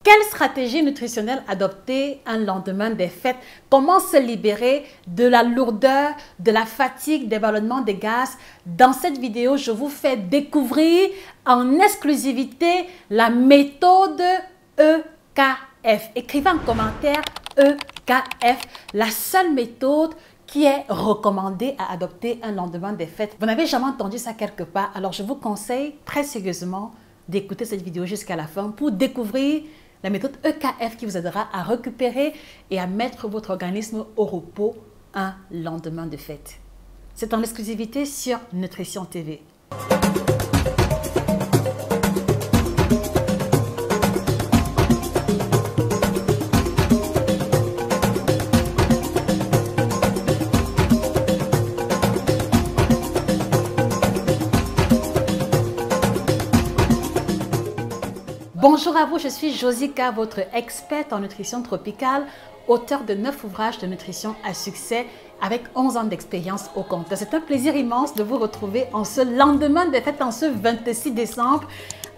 Quelle stratégie nutritionnelle adopter un lendemain des fêtes? Comment se libérer de la lourdeur, de la fatigue, des ballonnements de gaz? Dans cette vidéo, je vous fais découvrir en exclusivité la méthode EKF. Écrivez en commentaire EKF, la seule méthode qui est recommandée à adopter un lendemain des fêtes. Vous n'avez jamais entendu ça quelque part, alors je vous conseille très sérieusement d'écouter cette vidéo jusqu'à la fin pour découvrir la méthode EKF qui vous aidera à récupérer et à mettre votre organisme au repos un lendemain de fête. C'est en exclusivité sur Nutrition TV. Bonjour à vous, je suis Josica, votre experte en nutrition tropicale, auteure de 9 ouvrages de nutrition à succès avec 11 ans d'expérience au compte. C'est un plaisir immense de vous retrouver en ce lendemain des fêtes, en ce 26 décembre.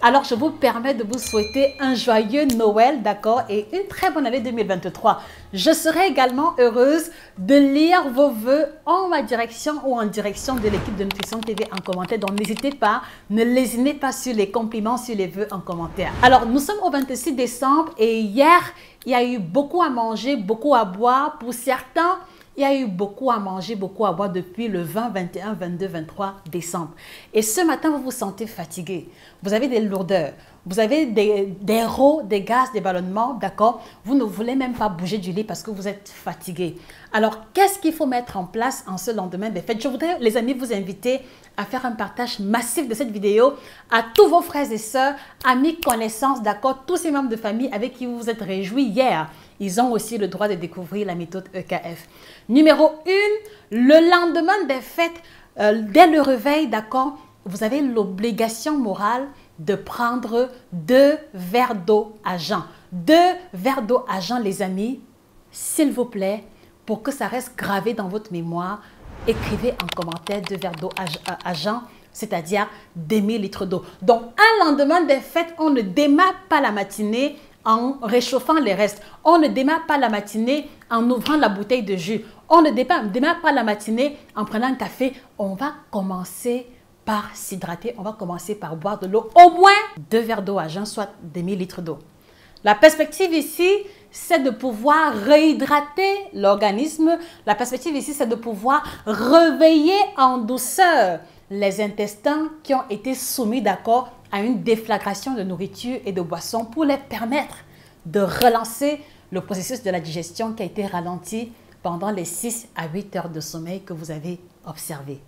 Alors, je vous permets de vous souhaiter un joyeux Noël, d'accord, et une très bonne année 2023. Je serai également heureuse de lire vos vœux en ma direction ou en direction de l'équipe de Nutrition TV en commentaire. Donc, n'hésitez pas, ne lésinez pas sur les compliments, sur les vœux en commentaire. Alors, nous sommes au 26 décembre et hier, il y a eu beaucoup à manger, beaucoup à boire. Pour certains, il y a eu beaucoup à manger, beaucoup à boire depuis le 20, 21, 22, 23 décembre. Et ce matin, vous vous sentez fatigué. Vous avez des lourdeurs. Vous avez des rots, des gaz, des ballonnements, d'accord? Vous ne voulez même pas bouger du lit parce que vous êtes fatigué. Alors, qu'est-ce qu'il faut mettre en place en ce lendemain des fêtes? Je voudrais, les amis, vous inviter à faire un partage massif de cette vidéo à tous vos frères et sœurs, amis, connaissances, d'accord? Tous ces membres de famille avec qui vous vous êtes réjouis hier. Ils ont aussi le droit de découvrir la méthode EKF. Numéro 1, le lendemain des fêtes, dès le réveil, d'accord, vous avez l'obligation morale de prendre 2 verres d'eau à jeun. 2 verres d'eau à jeun, les amis, s'il vous plaît, pour que ça reste gravé dans votre mémoire, écrivez en commentaire 2 verres d'eau à jeun, c'est-à-dire demi-litre d'eau. Donc, un lendemain des fêtes, on ne démarre pas la matinée en réchauffant les restes. On ne démarre pas la matinée en ouvrant la bouteille de jus. On ne démarre pas la matinée en prenant un café. On va commencer par s'hydrater. On va commencer par boire de l'eau. Au moins 2 verres d'eau à jeun, soit demi-litre d'eau. La perspective ici, c'est de pouvoir réhydrater l'organisme. La perspective ici, c'est de pouvoir réveiller en douceur les intestins qui ont été soumis, d'accord, à une déflagration de nourriture et de boissons pour les permettre de relancer le processus de la digestion qui a été ralenti pendant les 6 à 8 heures de sommeil que vous avez observé.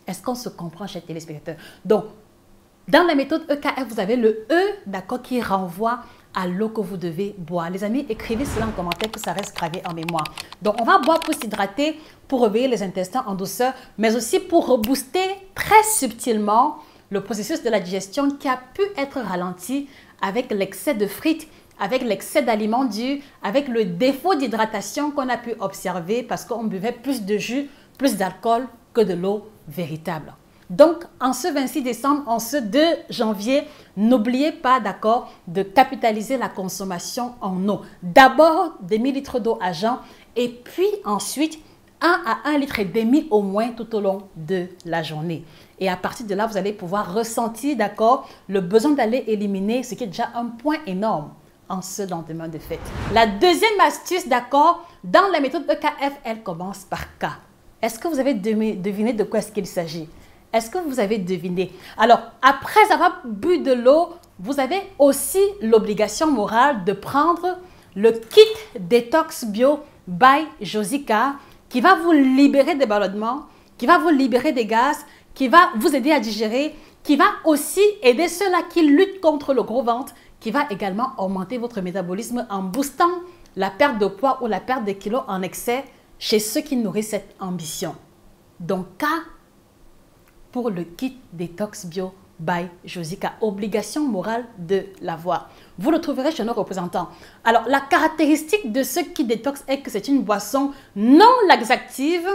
Est-ce qu'on se comprend, chers téléspectateurs? Donc, dans la méthode EKF, vous avez le E, d'accord, qui renvoie à l'eau que vous devez boire. Les amis, écrivez cela en commentaire que ça reste gravé en mémoire. Donc, on va boire pour s'hydrater, pour réveiller les intestins en douceur, mais aussi pour rebooster très subtilement le processus de la digestion qui a pu être ralenti avec l'excès de frites, avec l'excès d'aliments durs, avec le défaut d'hydratation qu'on a pu observer parce qu'on buvait plus de jus, plus d'alcool que de l'eau véritable. Donc, en ce 26 décembre, en ce 2 janvier, n'oubliez pas, d'accord, de capitaliser la consommation en eau. D'abord, demi-litre d'eau à jeun et puis ensuite, 1 à 1,5 litre au moins tout au long de la journée. Et à partir de là, vous allez pouvoir ressentir, d'accord, le besoin d'aller éliminer ce qui est déjà un point énorme en ce lendemain de fête. La deuxième astuce, d'accord, dans la méthode EKF, elle commence par K. Est-ce que vous avez deviné de quoi est-ce qu'il s'agit? Est-ce que vous avez deviné? Alors, après avoir bu de l'eau, vous avez aussi l'obligation morale de prendre le kit Détox Bio by Josica qui va vous libérer des ballonnements, qui va vous libérer des gaz, qui va vous aider à digérer, qui va aussi aider ceux-là qui luttent contre le gros ventre, qui va également augmenter votre métabolisme en boostant la perte de poids ou la perte de kilos en excès chez ceux qui nourrissent cette ambition. Donc, K pour le kit Détox Bio by Josica. Obligation morale de l'avoir. Vous le trouverez chez nos représentants. Alors, la caractéristique de ce kit détox est que c'est une boisson non laxative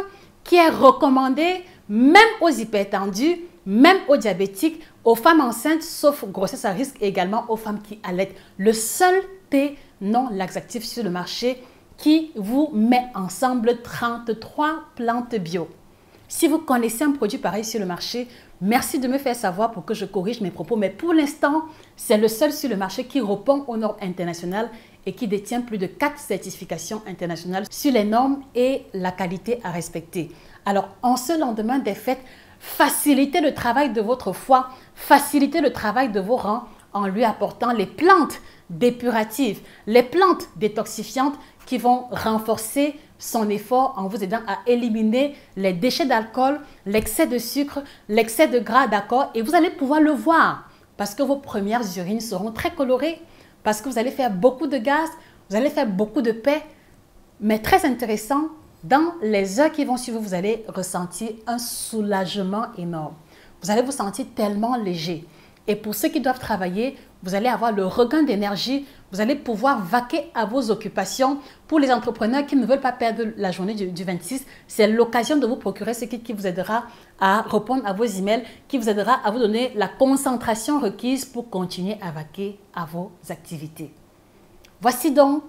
qui est recommandée même aux hypertendus, même aux diabétiques, aux femmes enceintes, sauf grossesse à risque, et également aux femmes qui allaitent. Le seul thé non laxatif sur le marché qui vous met ensemble 33 plantes bio. Si vous connaissez un produit pareil sur le marché, merci de me faire savoir pour que je corrige mes propos. Mais pour l'instant, c'est le seul sur le marché qui répond aux normes internationales et qui détient plus de 4 certifications internationales sur les normes et la qualité à respecter. Alors, en ce lendemain des fêtes, facilitez le travail de votre foie, facilitez le travail de vos reins en lui apportant les plantes dépuratives, les plantes détoxifiantes qui vont renforcer son effort en vous aidant à éliminer les déchets d'alcool, l'excès de sucre, l'excès de gras, d'accord? Et vous allez pouvoir le voir parce que vos premières urines seront très colorées, parce que vous allez faire beaucoup de gaz, vous allez faire beaucoup de paix. Mais très intéressant, dans les heures qui vont suivre, vous allez ressentir un soulagement énorme. Vous allez vous sentir tellement léger. Et pour ceux qui doivent travailler, vous allez avoir le regain d'énergie, vous allez pouvoir vaquer à vos occupations. Pour les entrepreneurs qui ne veulent pas perdre la journée du 26, c'est l'occasion de vous procurer ce kit qui vous aidera à répondre à vos emails, qui vous aidera à vous donner la concentration requise pour continuer à vaquer à vos activités. Voici donc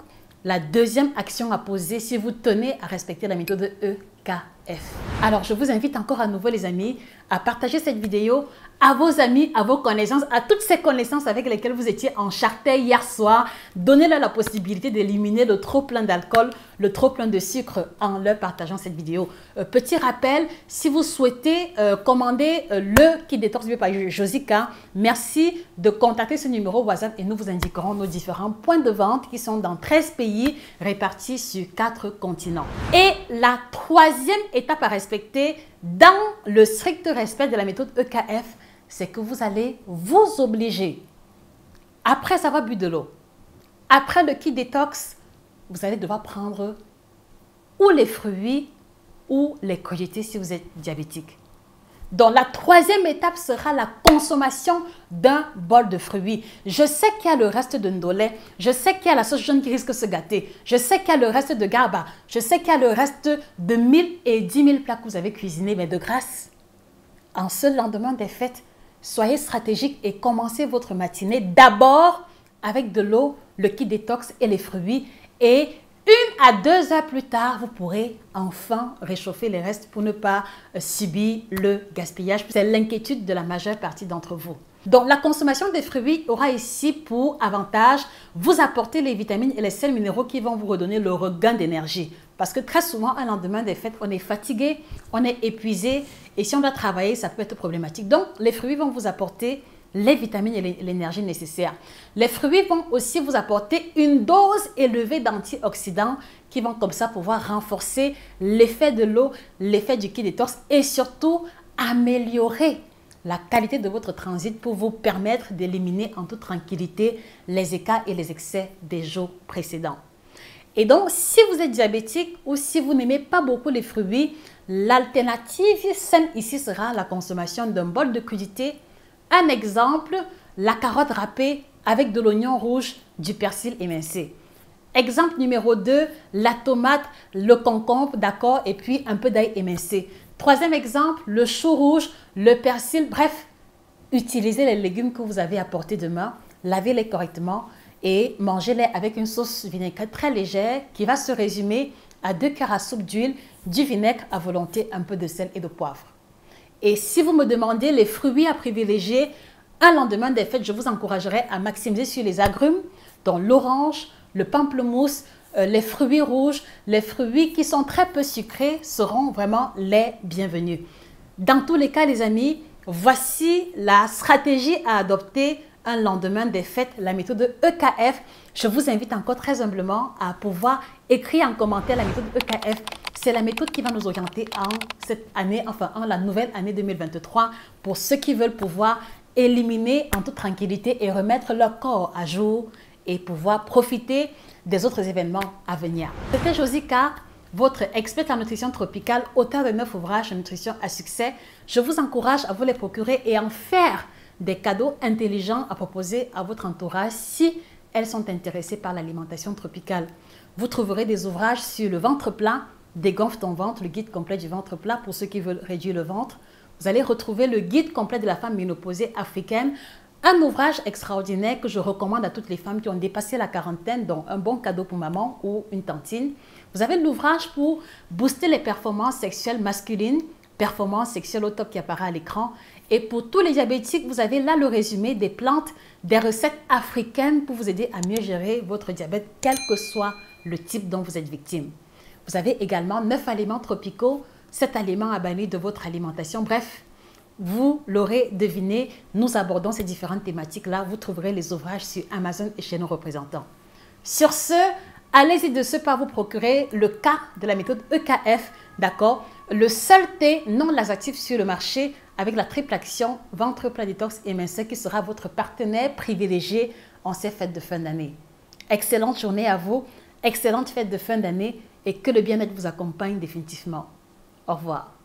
la deuxième action à poser si vous tenez à respecter la méthode EKF. Alors, je vous invite encore à nouveau les amis à partager cette vidéo à vos amis, à vos connaissances, à toutes ces connaissances avec lesquelles vous étiez en charter hier soir. Donnez-leur la possibilité d'éliminer le trop plein d'alcool, le trop plein de sucre en leur partageant cette vidéo. Petit rappel, si vous souhaitez commander le kit détox bio par Josica, merci de contacter ce numéro WhatsApp et nous vous indiquerons nos différents points de vente qui sont dans 13 pays répartis sur 4 continents. Et la troisième étape à respecter dans le strict respect de la méthode EKF, c'est que vous allez vous obliger, après avoir bu de l'eau, après le kit détox, vous allez devoir prendre ou les fruits ou les crudités si vous êtes diabétique. Donc la troisième étape sera la consommation d'un bol de fruits. Je sais qu'il y a le reste de ndolé, je sais qu'il y a la sauce jaune qui risque de se gâter, je sais qu'il y a le reste de garba, je sais qu'il y a le reste de 1000 et 10 000 plats que vous avez cuisinés, mais de grâce, en ce lendemain des fêtes, soyez stratégique et commencez votre matinée d'abord avec de l'eau, le kit détox et les fruits. Et 1 à 2 heures plus tard, vous pourrez enfin réchauffer les restes pour ne pas subir le gaspillage. C'est l'inquiétude de la majeure partie d'entre vous. Donc, la consommation des fruits aura ici pour avantage vous apporter les vitamines et les sels minéraux qui vont vous redonner le regain d'énergie. Parce que très souvent, un lendemain des fêtes, on est fatigué, on est épuisé et si on doit travailler, ça peut être problématique. Donc, les fruits vont vous apporter les vitamines et l'énergie nécessaires. Les fruits vont aussi vous apporter une dose élevée d'antioxydants qui vont comme ça pouvoir renforcer l'effet de l'eau, l'effet du kit détox et surtout améliorer la qualité de votre transit pour vous permettre d'éliminer en toute tranquillité les écarts et les excès des jours précédents. Et donc, si vous êtes diabétique ou si vous n'aimez pas beaucoup les fruits, l'alternative saine ici sera la consommation d'un bol de crudités. Un exemple, la carotte râpée avec de l'oignon rouge, du persil émincé. Exemple numéro 2, la tomate, le concombre, d'accord, et puis un peu d'ail émincé. Troisième exemple, le chou rouge, le persil, bref, utilisez les légumes que vous avez à portée de main, lavez-les correctement et mangez-les avec une sauce vinaigrette très légère qui va se résumer à 2 cuillères à soupe d'huile, du vinaigre à volonté, un peu de sel et de poivre. Et si vous me demandez les fruits à privilégier, un lendemain des fêtes, je vous encouragerai à maximiser sur les agrumes, dont l'orange, le pamplemousse, les fruits rouges, les fruits qui sont très peu sucrés seront vraiment les bienvenus. Dans tous les cas, les amis, voici la stratégie à adopter un lendemain des fêtes, la méthode EKF. Je vous invite encore très humblement à pouvoir écrire en commentaire la méthode EKF. C'est la méthode qui va nous orienter en cette année, enfin en la nouvelle année 2023 pour ceux qui veulent pouvoir éliminer en toute tranquillité et remettre leur corps à jour et pouvoir profiter des autres événements à venir. C'était Josica, votre experte en nutrition tropicale, auteur de 9 ouvrages de nutrition à succès. Je vous encourage à vous les procurer et en faire des cadeaux intelligents à proposer à votre entourage si elles sont intéressées par l'alimentation tropicale. Vous trouverez des ouvrages sur le ventre plat, Dégonfle ton ventre, le guide complet du ventre plat pour ceux qui veulent réduire le ventre. Vous allez retrouver le guide complet de la femme ménopausée africaine, Un ouvrage extraordinaire que je recommande à toutes les femmes qui ont dépassé la quarantaine, donc un bon cadeau pour maman ou une tantine. Vous avez l'ouvrage pour booster les performances sexuelles masculines, performances sexuelles au top qui apparaît à l'écran. Et pour tous les diabétiques, vous avez là le résumé des plantes, des recettes africaines pour vous aider à mieux gérer votre diabète, quel que soit le type dont vous êtes victime. Vous avez également 9 aliments tropicaux, 7 aliments à bannir de votre alimentation. Bref, vous l'aurez deviné, nous abordons ces différentes thématiques-là. Vous trouverez les ouvrages sur Amazon et chez nos représentants. Sur ce, allez-y de ce pas vous procurer le cas de la méthode EKF, d'accord? Le seul thé non laxatif sur le marché avec la triple action ventre plat détox et minceur qui sera votre partenaire privilégié en ces fêtes de fin d'année. Excellente journée à vous, excellente fête de fin d'année et que le bien-être vous accompagne définitivement. Au revoir.